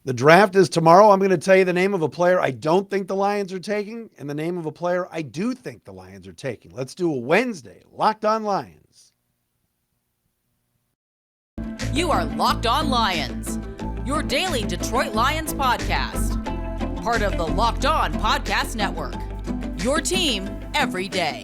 The draft is tomorrow. I'm going to tell you the name of a player I don't think the Lions are taking and the name of a player I do think the Lions are taking. Let's do a Wednesday Locked On Lions. You are Locked On Lions, your daily Detroit Lions podcast. Part of the Locked On Podcast Network, your team every day.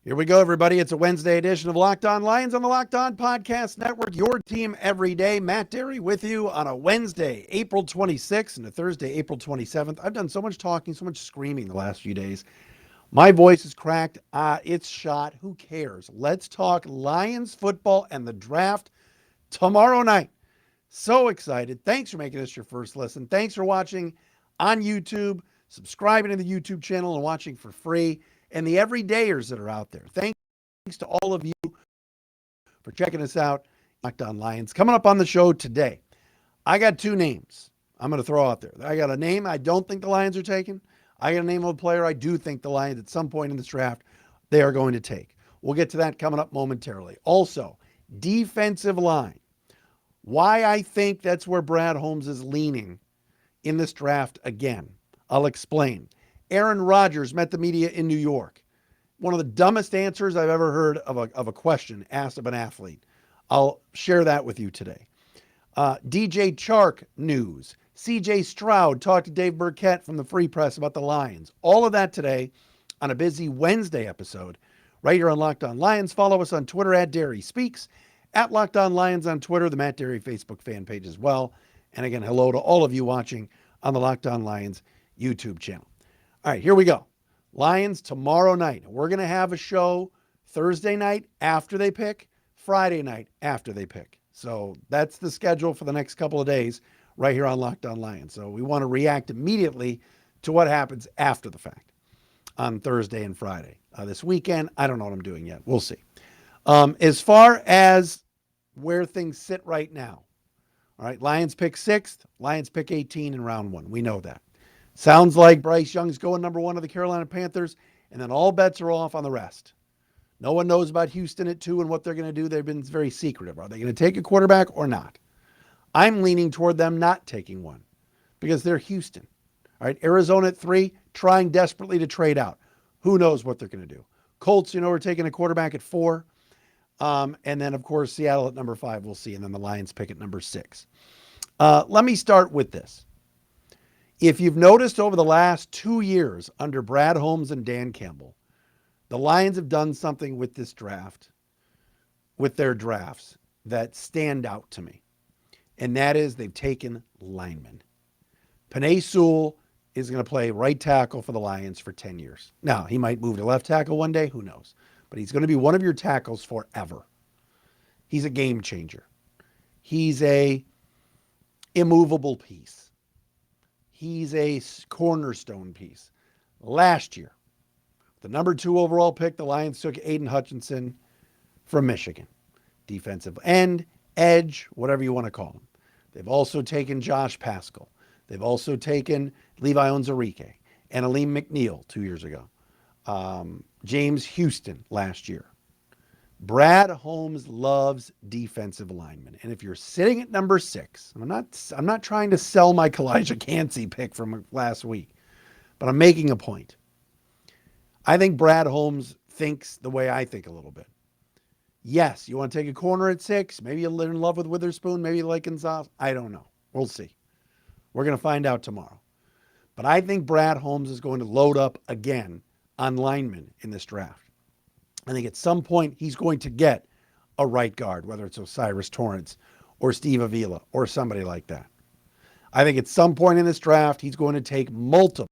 Here we go, everybody. It's a Wednesday edition of Locked On Lions on the Locked On Podcast Network, your team every day. Matt Dery with you on a Wednesday, April 26th, and a Thursday, April 27th. I've done so much talking, so much screaming the last few days. My voice is cracked. It's shot. Who cares? Let's talk Lions football and the draft tomorrow night. So excited. Thanks for making this your first listen. Thanks for watching on YouTube, subscribing to the YouTube channel, and watching for free. And the everydayers that are out there. Thanks to all of you for checking us out. Locked On Lions. Coming up on the show today, I got two names I'm going to throw out there. I got a name I don't think the Lions are taking. I got a name of a player I do think the Lions at some point in this draft they are going to take. We'll get to that coming up momentarily. Also, defensive line. Why I think that's where Brad Holmes is leaning in this draft again. I'll explain. Aaron Rodgers met the media in New York. One of the dumbest answers I've ever heard of a question asked of an athlete. I'll share that with you today. DJ Chark news. CJ Stroud talked to Dave Burkett from the Free Press about the Lions. All of that today on a busy Wednesday episode right here on Locked On Lions. Follow us on Twitter at Dery Speaks, at Locked On Lions on Twitter, the Matt Dery Facebook fan page as well. And again, hello to all of you watching on the Locked On Lions YouTube channel. All right, here we go. Lions tomorrow night. We're going to have a show Thursday night after they pick, Friday night after they pick. So that's the schedule for the next couple of days right here on Locked On Lions. So we want to react immediately to what happens after the fact on Thursday and Friday. This weekend, I don't know what I'm doing yet. We'll see. As far as where things sit right now, all right, Lions pick 6th, Lions pick 18 in round 1. We know that. Sounds like Bryce Young's going number 1 of the Carolina Panthers, and then all bets are off on the rest. No one knows about Houston at 2 and what they're going to do. They've been very secretive. Are they going to take a quarterback or not? I'm leaning toward them not taking one because they're Houston. All right, Arizona at 3, trying desperately to trade out. Who knows what they're going to do? Colts, are taking a quarterback at 4. And then, of course, Seattle at number 5, we'll see. And then the Lions pick at number 6. Let me start with this. If you've noticed over the last 2 years under Brad Holmes and Dan Campbell, the Lions have done something with this draft, with their drafts, that stand out to me. And that is they've taken linemen. Penei Sewell is going to play right tackle for the Lions for 10 years. Now, he might move to left tackle one day, who knows? But he's going to be one of your tackles forever. He's a game changer. He's a immovable piece. He's a cornerstone piece. Last year, the number 2 overall pick, the Lions took Aiden Hutchinson from Michigan. Defensive end, edge, whatever you want to call him. They've also taken Josh Paschal. They've also taken Levi Onwuzurike and Aleem McNeil 2 years ago. James Houston last year. Brad Holmes loves defensive linemen. And if you're sitting at number 6, and I'm not trying to sell my Kalijah Cansey pick from last week, but I'm making a point. I think Brad Holmes thinks the way I think a little bit. Yes, you want to take a corner at 6. Maybe you're in love with Witherspoon. Maybe you like Gonzalez. I don't know. We'll see. We're going to find out tomorrow. But I think Brad Holmes is going to load up again on linemen in this draft. I think at some point he's going to get a right guard, whether it's Osiris Torrance or Steve Avila or somebody like that. I think at some point in this draft, he's going to take multiple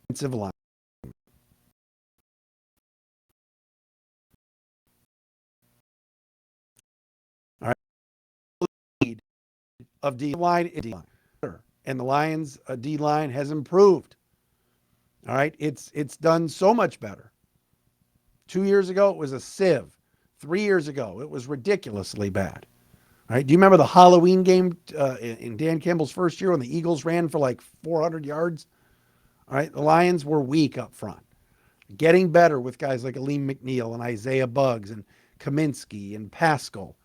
defensive linemen. All right. Of D-line, and the Lions' D-line has improved. All right. It's done so much better. 2 years ago, it was a sieve. 3 years ago, it was ridiculously bad. All right. Do you remember the Halloween game in Dan Campbell's first year when the Eagles ran for like 400 yards? All right. The Lions were weak up front. Getting better with guys like Aleem McNeil and Isaiah Buggs and Kaminsky and Pascal.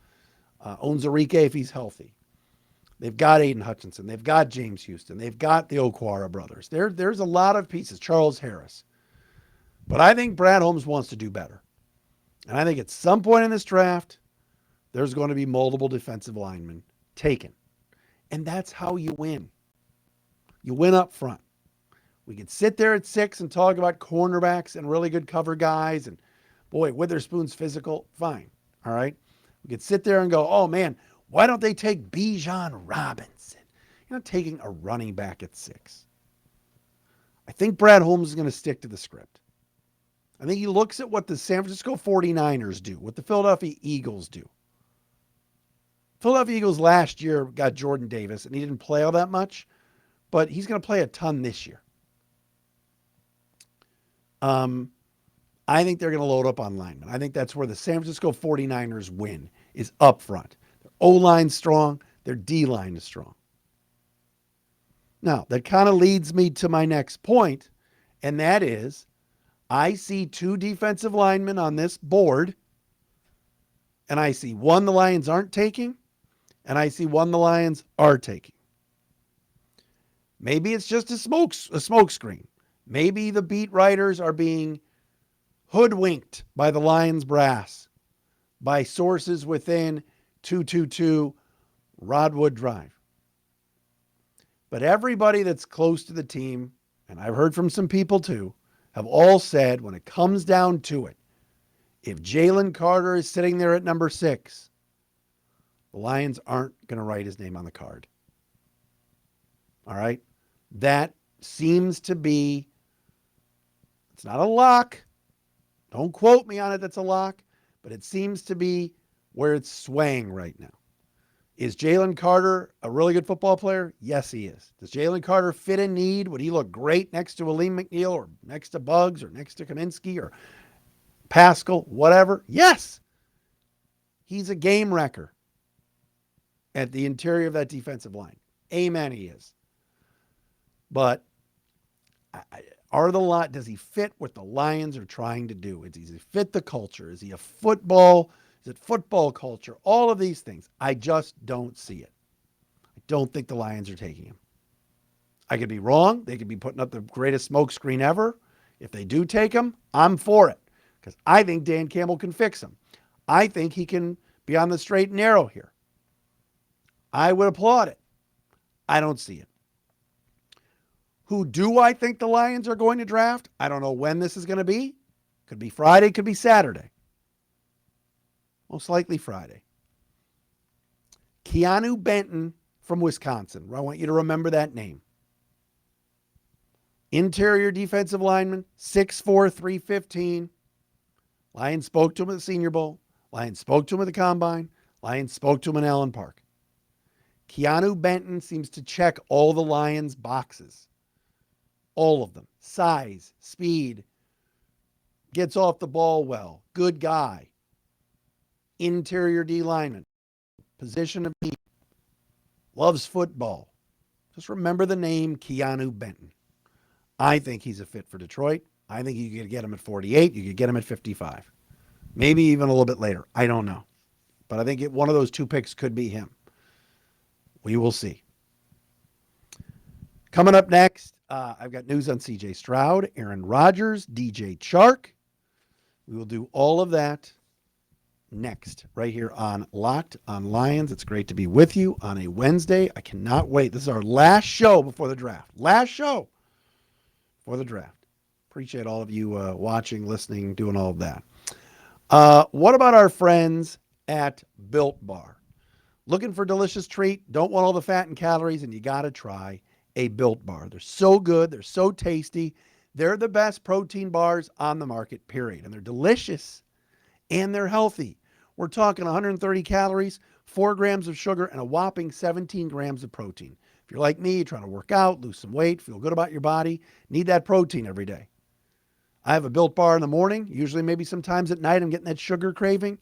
Onzarike if he's healthy. They've got Aiden Hutchinson. They've got James Houston. They've got the Okwara brothers. There's a lot of pieces. Charles Harris. But I think Brad Holmes wants to do better. And I think at some point in this draft, there's going to be multiple defensive linemen taken. And that's how you win. You win up front. We could sit there at 6 and talk about cornerbacks and really good cover guys. And boy, Witherspoon's physical. Fine. All right. We could sit there and go, oh man, why don't they take Bijan Robinson? You're not taking a running back at 6. I think Brad Holmes is going to stick to the script. I think he looks at what the San Francisco 49ers do, what the Philadelphia Eagles do. Philadelphia Eagles last year got Jordan Davis, and he didn't play all that much, but he's going to play a ton this year. I think they're going to load up on linemen. I think that's where the San Francisco 49ers win, is up front. Their O-line's strong. Their D-line is strong. Now, that kind of leads me to my next point, and that is I see 2 defensive linemen on this board, and I see one the Lions aren't taking, and I see one the Lions are taking. Maybe it's just a smoke screen. Maybe the beat writers are being hoodwinked by the Lions brass, by sources within 222 Rodwood Drive. But everybody that's close to the team, and I've heard from some people too, have all said when it comes down to it, if Jalen Carter is sitting there at number 6, the Lions aren't going to write his name on the card. All right? That seems to be, it's not a lock. Don't quote me on it, that's a lock. But it seems to be where it's swaying right now. Is Jalen Carter a really good football player? Yes, he is. Does Jalen Carter fit in need? Would he look great next to Aleem McNeil or next to Buggs or next to Kaminsky or Pascal, whatever? Yes. He's a game wrecker at the interior of that defensive line. Amen, he is. But does he fit what the Lions are trying to do? Does he fit the culture? Is he a football? Is it football culture? All of these things. I just don't see it. I don't think the Lions are taking him. I could be wrong. They could be putting up the greatest smoke screen ever. If they do take him, I'm for it. Because I think Dan Campbell can fix him. I think he can be on the straight and narrow here. I would applaud it. I don't see it. Who do I think the Lions are going to draft? I don't know when this is going to be. Could be Friday, could be Saturday. Most likely Friday. Keanu Benton from Wisconsin. I want you to remember that name. Interior defensive lineman, 6'4", 315. Lions spoke to him at the Senior Bowl. Lions spoke to him at the Combine. Lions spoke to him in Allen Park. Keanu Benton seems to check all the Lions' boxes. All of them. Size, speed, gets off the ball well, good guy. Interior D lineman, position of need, loves football. Just remember the name Keanu Benton. I think he's a fit for Detroit. I think you could get him at 48. You could get him at 55. Maybe even a little bit later. I don't know. But I think one of those 2 picks could be him. We will see. Coming up next, I've got news on CJ Stroud, Aaron Rodgers, DJ Chark. We will do all of that next, right here on Locked on Lions. It's great to be with you on a Wednesday. I cannot wait. This is our last show before the draft. Last show before the draft. Appreciate all of you watching, listening, doing all of that. What about our friends at Built Bar? Looking for a delicious treat? Don't want all the fat and calories, and you got to try a Built Bar. They're so good. They're so tasty. They're the best protein bars on the market, period. And they're delicious, and they're healthy. We're talking 130 calories, 4 grams of sugar, and a whopping 17 grams of protein. If you're like me, trying to work out, lose some weight, feel good about your body, need that protein every day. I have a Built Bar in the morning. Usually maybe sometimes at night I'm getting that sugar craving.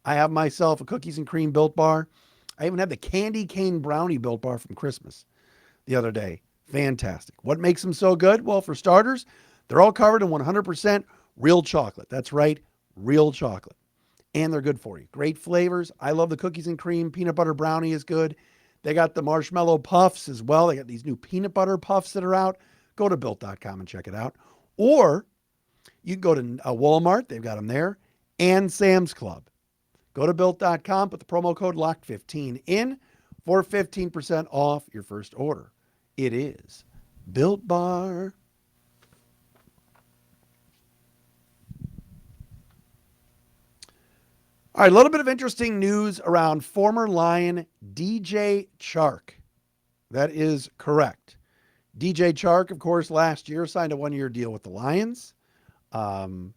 I have myself a cookies and cream Built Bar. I even had the candy cane brownie Built Bar from Christmas the other day. Fantastic. What makes them so good? Well, for starters, they're all covered in 100% real chocolate. That's right, real chocolate. And they're good for you. Great flavors. I love the cookies and cream. Peanut butter brownie is good. They got the marshmallow puffs as well. They got these new peanut butter puffs that are out. Go to built.com and check it out. Or you can go to Walmart. They've got them there. And Sam's Club. Go to built.com. Put the promo code LOCKED15 in for 15% off your first order. It is Built Bar. All right, a little bit of interesting news around former Lion DJ Chark. That is correct. DJ Chark, of course, last year signed a one-year deal with the Lions. Had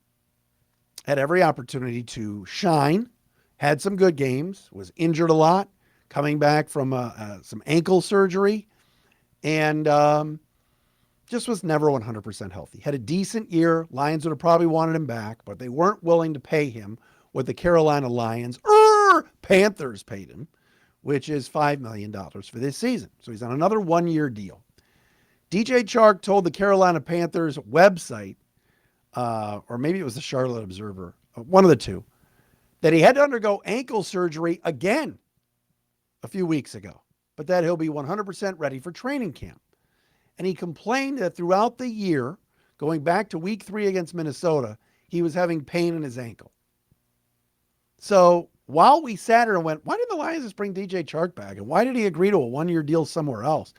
every opportunity to shine. Had some good games. Was injured a lot. Coming back from some ankle surgery. And just was never 100% healthy. Had a decent year. Lions would have probably wanted him back, but they weren't willing to pay him what the Carolina Lions Panthers paid him, which is $5 million for this season. So he's on another one-year deal. DJ Chark told the Carolina Panthers website, or maybe it was the Charlotte Observer, one of the two, that he had to undergo ankle surgery again a few weeks ago, but that he'll be 100% ready for training camp. And he complained that throughout the year, going back to week 3 against Minnesota, he was having pain in his ankle. So while we sat here and went, why did the Lions just bring DJ Chark back? And why did he agree to a one-year deal somewhere else?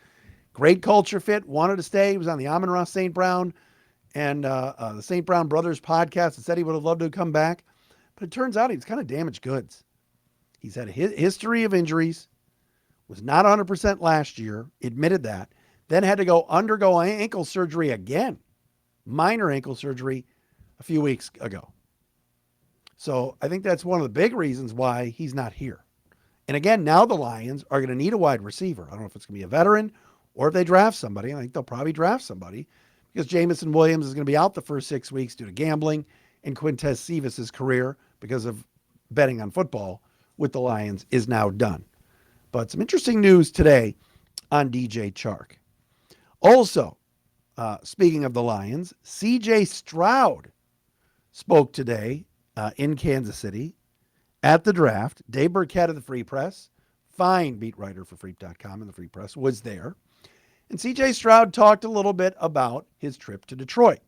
Great culture fit, wanted to stay. He was on the Amon-Ra St. Brown and the St. Brown Brothers podcast and said he would have loved to come back. But it turns out he's kind of damaged goods. He's had a history of injuries, was not 100% last year, admitted that, then had to undergo ankle surgery again, minor ankle surgery a few weeks ago. So I think that's one of the big reasons why he's not here. And again, now the Lions are going to need a wide receiver. I don't know if it's going to be a veteran or if they draft somebody. I think they'll probably draft somebody because Jamison Williams is going to be out the first 6 weeks due to gambling, and Quintez Cephas' career, because of betting on football with the Lions, is now done. But some interesting news today on DJ Chark. Also, speaking of the Lions, CJ Stroud spoke today in Kansas City at the draft. Dave Burkett of the Free Press, fine beat writer for Freep.com and the Free Press, was there. And CJ Stroud talked a little bit about his trip to Detroit.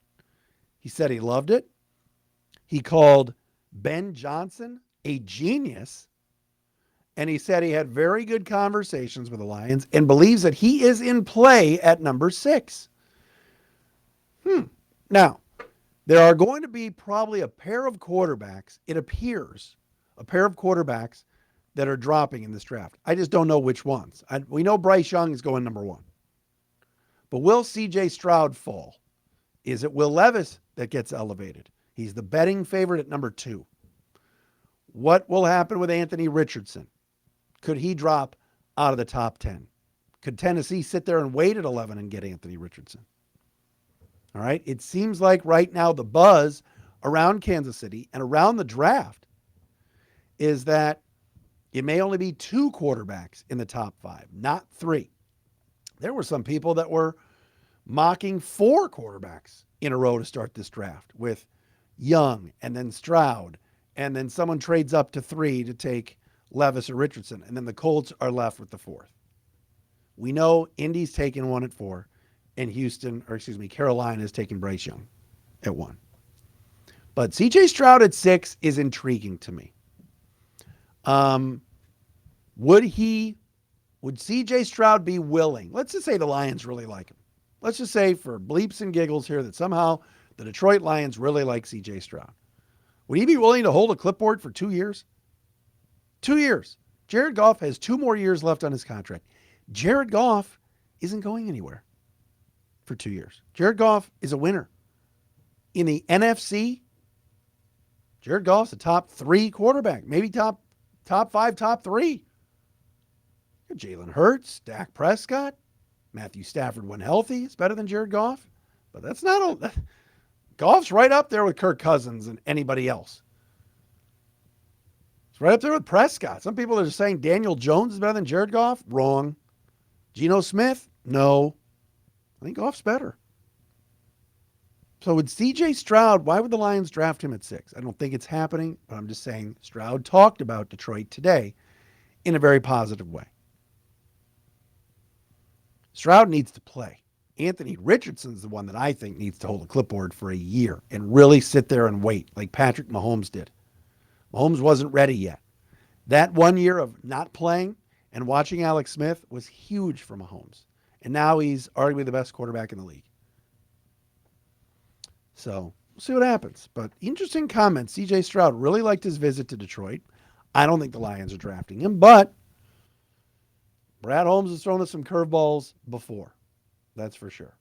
He said he loved it. He called Ben Johnson a genius. And he said he had very good conversations with the Lions and believes that he is in play at number 6. Now, there are going to be probably a pair of quarterbacks, it appears, a pair of quarterbacks that are dropping in this draft. I just don't know which ones. We know Bryce Young is going number 1. But will C.J. Stroud fall? Is it Will Levis that gets elevated? He's the betting favorite at number 2. What will happen with Anthony Richardson? Could he drop out of the top 10? Could Tennessee sit there and wait at 11 and get Anthony Richardson? All right. It seems like right now the buzz around Kansas City and around the draft is that it may only be 2 quarterbacks in the top 5, not 3. There were some people that were mocking 4 quarterbacks in a row to start this draft, with Young and then Stroud, and then someone trades up to 3 to take Levis or Richardson, and then the Colts are left with the 4th. We know Indy's taking 1 at 4, and Carolina is taking Bryce Young at 1. But CJ Stroud at 6 is intriguing to me. Would CJ Stroud be willing? Let's just say the Lions really like him. Let's just say, for bleeps and giggles here, that somehow the Detroit Lions really like CJ Stroud. Would he be willing to hold a clipboard for 2 years? 2 years. Jared Goff has 2 more years left on his contract. Jared Goff isn't going anywhere for 2 years. Jared Goff is a winner. In the NFC, Jared Goff's a top 3 quarterback, maybe top 5, top 3. Jalen Hurts, Dak Prescott, Matthew Stafford when healthy is better than Jared Goff. But that's not all. Goff's right up there with Kirk Cousins and anybody else. It's right up there with Prescott. Some people are just saying Daniel Jones is better than Jared Goff. Wrong. Geno Smith? No. I think Goff's better. So with CJ Stroud, why would the Lions draft him at 6? I don't think it's happening, but I'm just saying Stroud talked about Detroit today in a very positive way. Stroud needs to play. Anthony Richardson's the one that I think needs to hold a clipboard for a year and really sit there and wait like Patrick Mahomes did. Mahomes wasn't ready yet. That 1 year of not playing and watching Alex Smith was huge for Mahomes. And now he's arguably the best quarterback in the league. So we'll see what happens. But interesting comment. CJ Stroud really liked his visit to Detroit. I don't think the Lions are drafting him, but Brad Holmes has thrown us some curveballs before. That's for sure.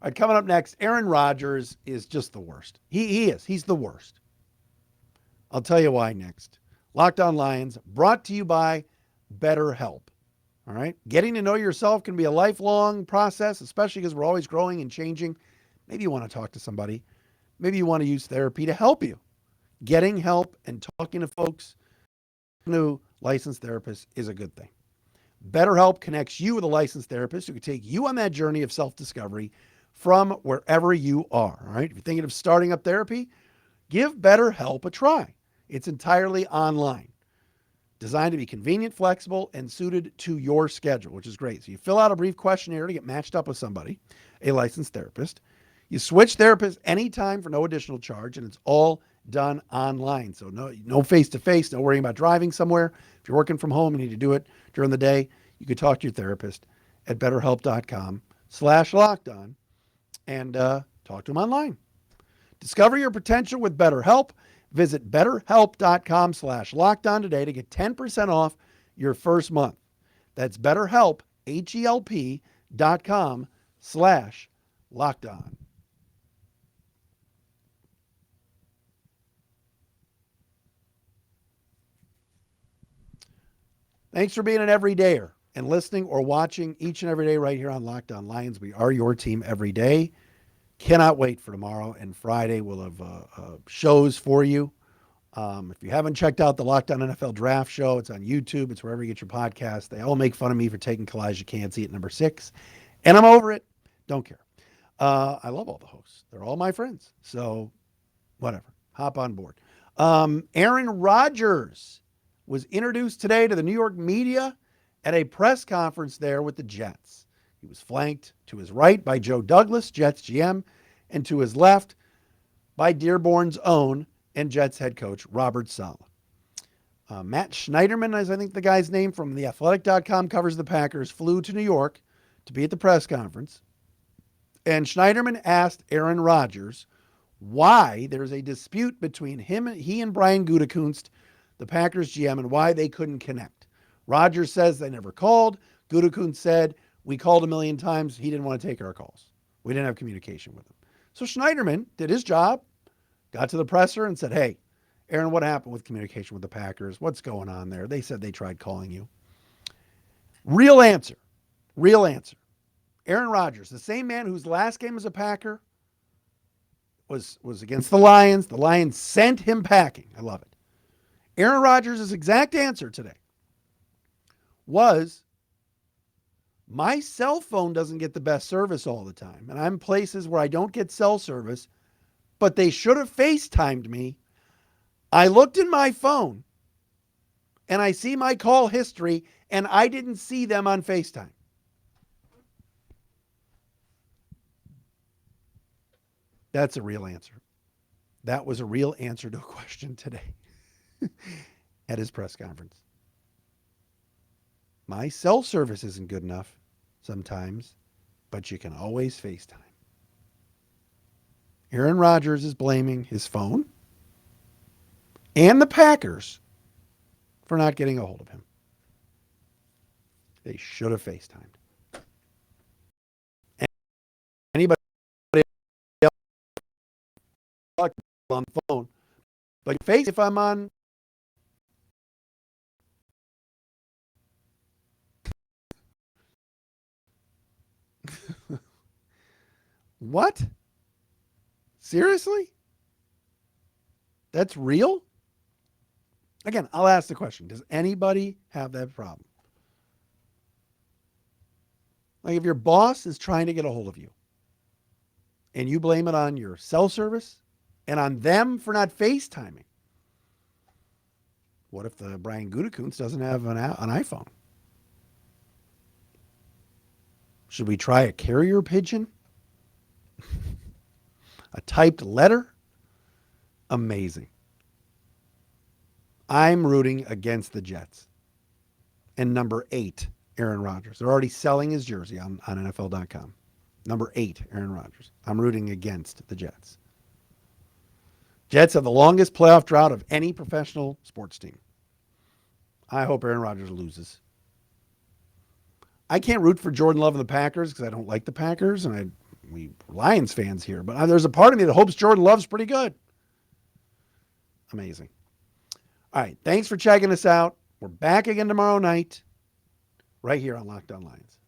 All right, coming up next, Aaron Rodgers is just the worst. He is. He's the worst. I'll tell you why next. Locked On Lions, brought to you by BetterHelp. All right? Getting to know yourself can be a lifelong process, especially because we're always growing and changing. Maybe you want to talk to somebody. Maybe you want to use therapy to help you. Getting help and talking to folks, new licensed therapists, is a good thing. BetterHelp connects you with a licensed therapist who can take you on that journey of self-discovery from wherever you are. All right? If you're thinking of starting up therapy, give BetterHelp a try. It's entirely online, designed to be convenient, flexible, and suited to your schedule, which is great. So you fill out a brief questionnaire to get matched up with somebody, a licensed therapist. You switch therapists anytime for no additional charge, and it's all done online. So no face-to-face, no worrying about driving somewhere. If you're working from home and you need to do it during the day, you could talk to your therapist at betterhelp.com/lockedon and talk to them online. Discover your potential with BetterHelp. Visit betterhelp.com/lockedon today to get 10% off your first month. That's BetterHelp, HELP.com/lockedon. Thanks for being an everydayer and listening or watching each and every day right here on Locked On Lions. We are your team every day. Cannot wait for tomorrow and Friday. We'll have shows for you. If you haven't checked out the Locked On NFL Draft Show, it's on YouTube. It's wherever you get your podcast. They all make fun of me for taking Kalijah Kancey at number 6, and I'm over it. Don't care. I love all the hosts. They're all my friends. So whatever. Hop on board. Aaron Rodgers was introduced today to the New York media at a press conference there with the Jets. He was flanked to his right by Joe Douglas, Jets GM, and to his left by Dearborn's own and Jets head coach Robert Saleh. Matt Schneiderman, as I think the guy's name from theathletic.com covers the Packers, flew to New York to be at the press conference. And Schneiderman asked Aaron Rodgers why there's a dispute between he and Brian Gutekunst, the Packers GM, and why they couldn't connect. Rodgers says they never called. Gutekunst said, we called a million times. He didn't want to take our calls. We didn't have communication with him. So Schneiderman did his job, got to the presser and said, hey, Aaron, what happened with communication with the Packers? What's going on there? They said they tried calling you. Real answer. Aaron Rodgers, the same man whose last game as a Packer was against the Lions. The Lions sent him packing. I love it. Aaron Rodgers' exact answer today was, my cell phone doesn't get the best service all the time, and I'm places where I don't get cell service, but they should have FaceTimed me. I looked in my phone, and I see my call history, and I didn't see them on FaceTime. That's a real answer. That was a real answer to a question today at his press conference. My cell service isn't good enough sometimes, but you can always FaceTime. Aaron Rodgers is blaming his phone and the Packers for not getting a hold of him. They should have FaceTimed. Anybody else on the phone, but face if I'm on. What? Seriously? That's real? Again, I'll ask the question. Does anybody have that problem? Like if your boss is trying to get a hold of you and you blame it on your cell service and on them for not FaceTiming, what if the Brian Gutekunst doesn't have an iPhone? Should we try a carrier pigeon? A typed letter? Amazing. I'm rooting against the Jets. And number 8, Aaron Rodgers. They're already selling his jersey on NFL.com. Number 8, Aaron Rodgers. I'm rooting against the Jets. Jets have the longest playoff drought of any professional sports team. I hope Aaron Rodgers loses. I can't root for Jordan Love and the Packers because I don't like the Packers, and we Lions fans here. But there's a part of me that hopes Jordan Love's pretty good. Amazing. All right, thanks for checking us out. We're back again tomorrow night right here on Locked On Lions.